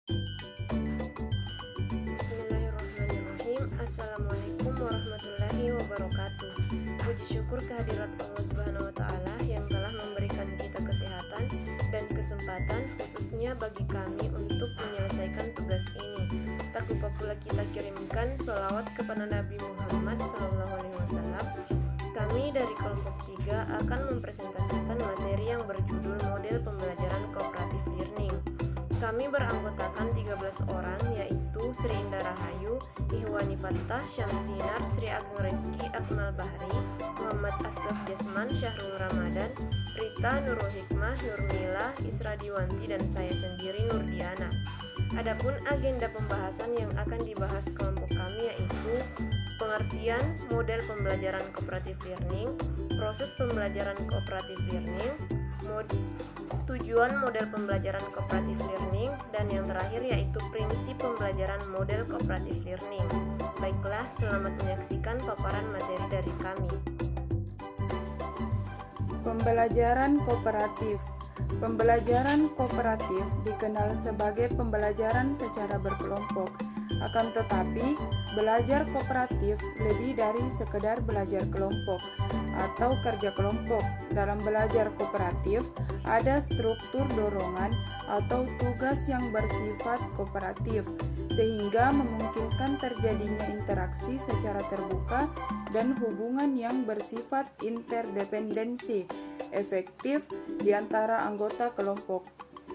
Bismillahirrahmanirrahim. Assalamualaikum warahmatullahi wabarakatuh. Puji syukur kehadirat Allah Subhanahu wa Ta'ala yang telah memberikan kita kesehatan dan kesempatan, khususnya bagi kami untuk menyelesaikan tugas ini. Tak lupa pula kita kirimkan sholawat kepada Nabi Muhammad SAW. Kami dari kelompok 3 akan mempresentasikan materi yang berjudul model pembelajaran kooperatif learning. Kami beranggotakan 13 orang, yaitu Sri Indah Rahayu, Ihwani Fattah, Syamsinar, Sri Ageng Rizky, Akmal Bahri, Muhammad Asgaf Jasman, Syahrul Ramadan, Rita, Nurul Hikmah, Nurmila, Isra Diwanti, dan saya sendiri Nurdiana. Adapun agenda pembahasan yang akan dibahas kelompok kami yaitu pengertian model pembelajaran kooperatif learning, proses pembelajaran kooperatif learning, tujuan model pembelajaran kooperatif learning, dan yang terakhir yaitu prinsip pembelajaran model kooperatif learning. Baiklah, selamat menyaksikan paparan materi dari kami. Pembelajaran kooperatif. Pembelajaran kooperatif dikenal sebagai pembelajaran secara berkelompok. Akan tetapi, belajar kooperatif lebih dari sekedar belajar kelompok atau kerja kelompok. Dalam belajar kooperatif, ada struktur dorongan atau tugas yang bersifat kooperatif, sehingga memungkinkan terjadinya interaksi secara terbuka dan hubungan yang bersifat interdependensi efektif di antara anggota kelompok.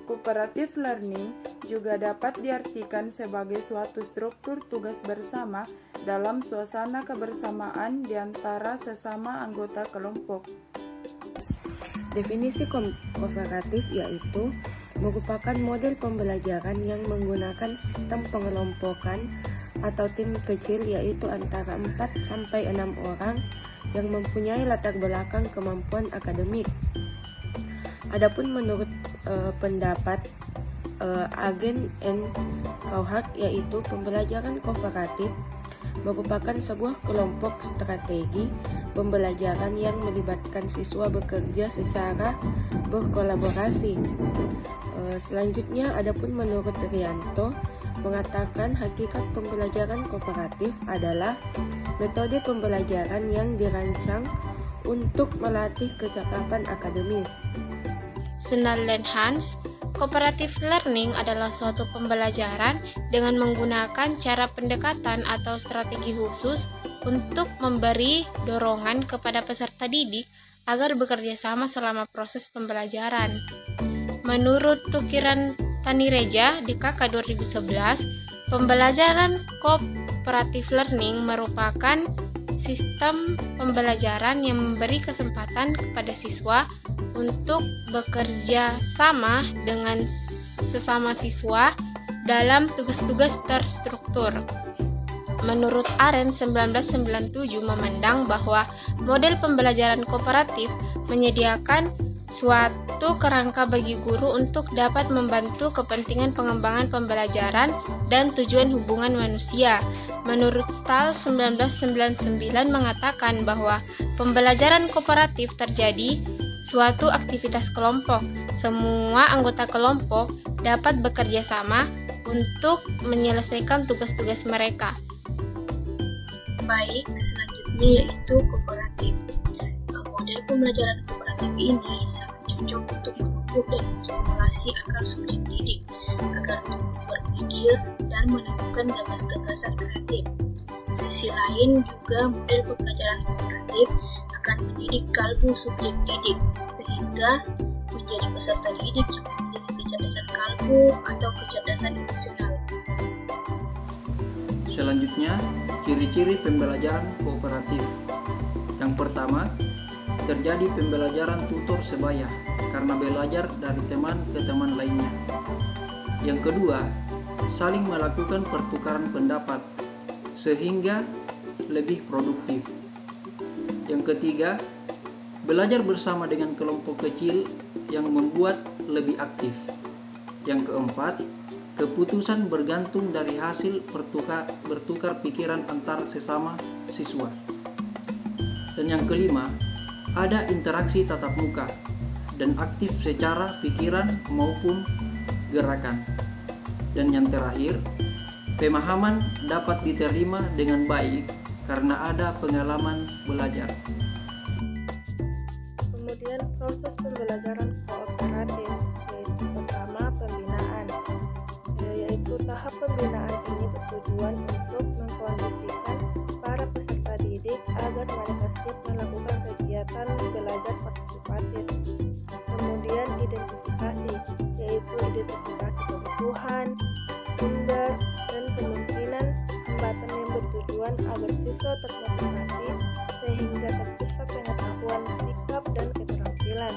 Cooperative learning juga dapat diartikan sebagai suatu struktur tugas bersama dalam suasana kebersamaan di antara sesama anggota kelompok. Definisi kooperatif yaitu merupakan model pembelajaran yang menggunakan sistem pengelompokan atau tim kecil, yaitu antara 4-6 orang yang mempunyai latar belakang kemampuan akademik. Adapun menurut pendapat Agen and Kauhak, yaitu pembelajaran kooperatif merupakan sebuah kelompok strategi pembelajaran yang melibatkan siswa bekerja secara berkolaborasi. Selanjutnya, adapun menurut Rianto mengatakan hakikat pembelajaran kooperatif adalah metode pembelajaran yang dirancang untuk melatih kecakapan akademis. Sunderland Hans, cooperative learning adalah suatu pembelajaran dengan menggunakan cara pendekatan atau strategi khusus untuk memberi dorongan kepada peserta didik agar bekerja sama selama proses pembelajaran. Menurut Tukiran Tanireja di KK 2011, pembelajaran cooperative learning merupakan sistem pembelajaran yang memberi kesempatan kepada siswa untuk bekerja sama dengan sesama siswa dalam tugas-tugas terstruktur. Menurut Arendt 1997 memandang bahwa model pembelajaran kooperatif menyediakan suatu kerangka bagi guru untuk dapat membantu kepentingan pengembangan pembelajaran dan tujuan hubungan manusia. Menurut Stahl 1999 mengatakan bahwa pembelajaran kooperatif terjadi suatu aktivitas kelompok. Semua anggota kelompok dapat bekerja sama untuk menyelesaikan tugas-tugas mereka. Baik, selanjutnya yaitu kooperatif. Model pembelajaran kooperatif ini sangat cocok untuk menumbuh dan menstimulasi akal subjek didik agar turut berpikir dan menemukan gagasan-gagasan kreatif. Sisi lain juga model pembelajaran kooperatif akan mendidik kalbu subjek didik sehingga menjadi peserta didik yang memiliki kecerdasan kalbu atau kecerdasan emosional. Selanjutnya, ciri-ciri pembelajaran kooperatif. Yang pertama, terjadi pembelajaran tutor sebaya karena belajar dari teman ke teman lainnya. Yang kedua, saling melakukan pertukaran pendapat sehingga lebih produktif. Yang ketiga, belajar bersama dengan kelompok kecil yang membuat lebih aktif. Yang keempat, keputusan bergantung dari hasil bertukar pikiran antar sesama siswa. Dan yang kelima, ada interaksi tatap muka dan aktif secara pikiran maupun gerakan. Dan yang terakhir, pemahaman dapat diterima dengan baik karena ada pengalaman belajar. Kemudian proses pembelajaran kooperatif, yaitu pertama pembinaan, yaitu tahap pembinaan ini bertujuan untuk mengkondisikan para peserta didik agar mereka siap melakukan kegiatan belajar partisipatif. Kemudian identifikasi, yaitu identifikasi kebutuhan, sumber, dan kemungkinan hambatan yang bertujuan agar siswa termotivasi sehingga tercipta pengetahuan, sikap, dan keterampilan.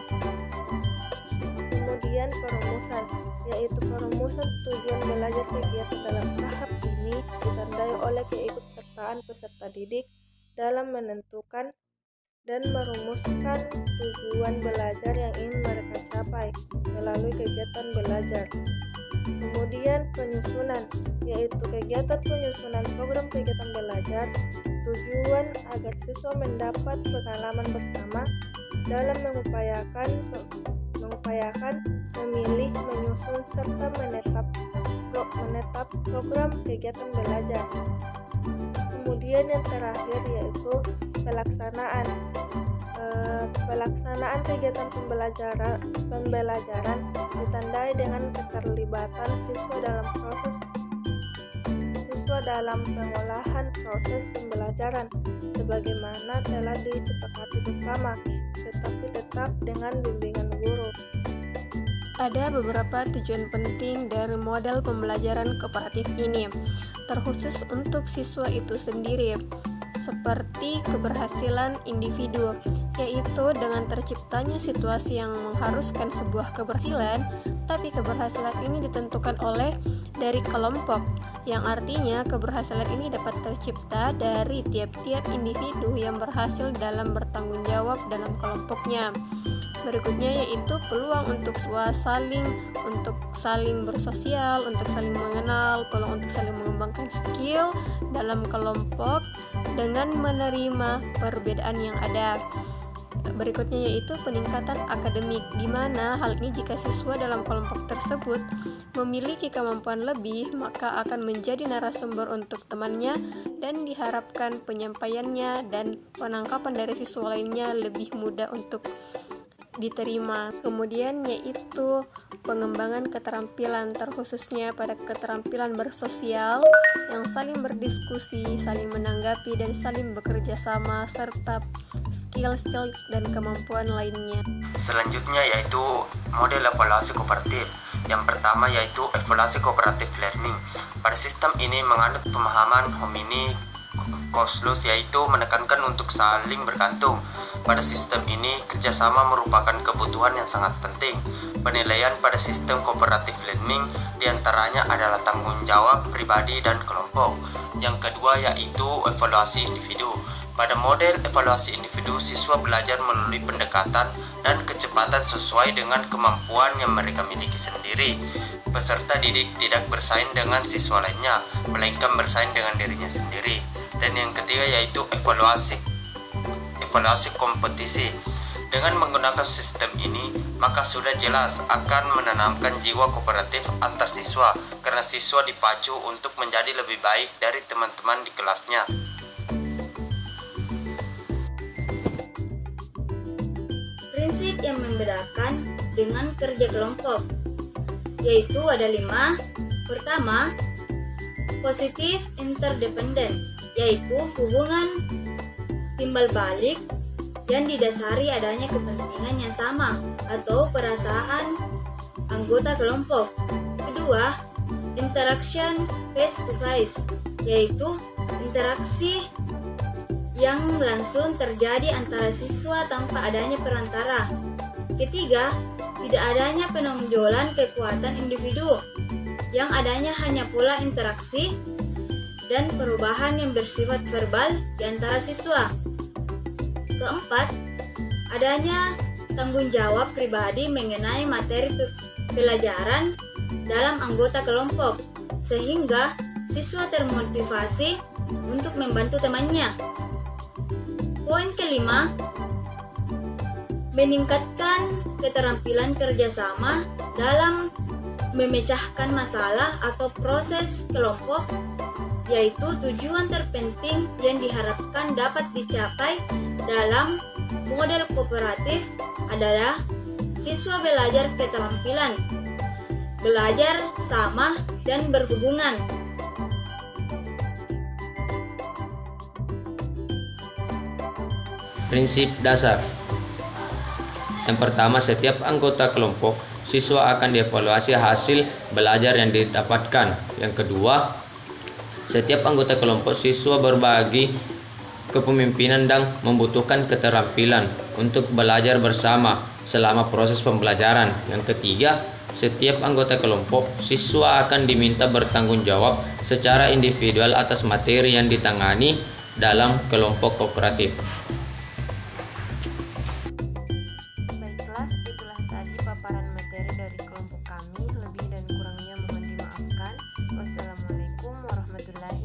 Kemudian perumusan, yaitu perumusan tujuan belajar kegiatan dalam tahap ini ditandai oleh keikutsertaan peserta didik dalam menentukan dan merumuskan tujuan belajar yang ingin mereka capai melalui kegiatan belajar. Kemudian penyusunan, yaitu kegiatan penyusunan program kegiatan belajar, tujuan agar siswa mendapat pengalaman bersama dalam mengupayakan memilih, menyusun, serta menetap program kegiatan belajar. Kemudian yang terakhir yaitu pelaksanaan. Pelaksanaan kegiatan pembelajaran ditandai dengan keterlibatan siswa dalam pengolahan proses pembelajaran sebagaimana telah disepakati bersama, tetapi tetap dengan bimbingan guru. Ada beberapa tujuan penting dari model pembelajaran kooperatif ini, terkhusus untuk siswa itu sendiri, seperti keberhasilan individu, yaitu dengan terciptanya situasi yang mengharuskan sebuah keberhasilan, tapi keberhasilan ini ditentukan dari kelompok, yang artinya keberhasilan ini dapat tercipta dari tiap-tiap individu yang berhasil dalam bertanggung jawab dalam kelompoknya. Berikutnya yaitu peluang untuk saling bersosial, untuk saling mengenal, peluang untuk saling mengembangkan skill dalam kelompok dengan menerima perbedaan yang ada. Berikutnya yaitu peningkatan akademik, di mana hal ini jika siswa dalam kelompok tersebut memiliki kemampuan lebih, maka akan menjadi narasumber untuk temannya dan diharapkan penyampaiannya dan penangkapan dari siswa lainnya lebih mudah untuk diterima. Kemudian yaitu pengembangan keterampilan, terkhususnya pada keterampilan bersosial yang saling berdiskusi, saling menanggapi, dan saling bekerja sama, serta skill-skill dan kemampuan lainnya. Selanjutnya yaitu model evaluasi kooperatif. Yang pertama yaitu evaluasi kooperatif learning. Pada sistem ini menganut pemahaman homini Koslus, yaitu menekankan untuk saling bergantung. Pada sistem ini, kerjasama merupakan kebutuhan yang sangat penting. Penilaian pada sistem kooperatif learning diantaranya adalah tanggung jawab pribadi dan kelompok. Yang kedua yaitu evaluasi individu. Pada model evaluasi individu, siswa belajar melalui pendekatan dan kecepatan sesuai dengan kemampuan yang mereka miliki sendiri. Peserta didik tidak bersaing dengan siswa lainnya, melainkan bersaing dengan dirinya sendiri. Dan yang ketiga yaitu evaluasi kompetisi. Dengan menggunakan sistem ini, maka sudah jelas akan menanamkan jiwa kooperatif antar siswa, karena siswa dipacu untuk menjadi lebih baik dari teman-teman di kelasnya. Prinsip yang membedakan dengan kerja kelompok, yaitu ada 5. Pertama, positif interdependent, yaitu hubungan timbal balik yang didasari adanya kepentingan yang sama atau perasaan anggota kelompok. Kedua, interaction face to face, yaitu interaksi yang langsung terjadi antara siswa tanpa adanya perantara. Ketiga, tidak adanya penonjolan kekuatan individu, yang adanya hanya pola interaksi dan perubahan yang bersifat verbal di antara siswa. Keempat, adanya tanggung jawab pribadi mengenai materi pelajaran dalam anggota kelompok, sehingga siswa termotivasi untuk membantu temannya. Poin kelima, meningkatkan keterampilan kerjasama dalam memecahkan masalah atau proses kelompok, yaitu tujuan terpenting yang diharapkan dapat dicapai dalam model kooperatif adalah siswa belajar keterampilan, belajar sama dan berhubungan. Prinsip dasar. Yang pertama, setiap anggota kelompok siswa akan dievaluasi hasil belajar yang didapatkan. Yang kedua, setiap anggota kelompok siswa berbagi kepemimpinan dan membutuhkan keterampilan untuk belajar bersama selama proses pembelajaran. Yang ketiga, setiap anggota kelompok siswa akan diminta bertanggung jawab secara individual atas materi yang ditangani dalam kelompok kooperatif. Baiklah, itulah tadi paparan materi dari kelompok kami. Lebih dan kurangnya mohon dimaafkan. Wassalamualaikum warahmatullahi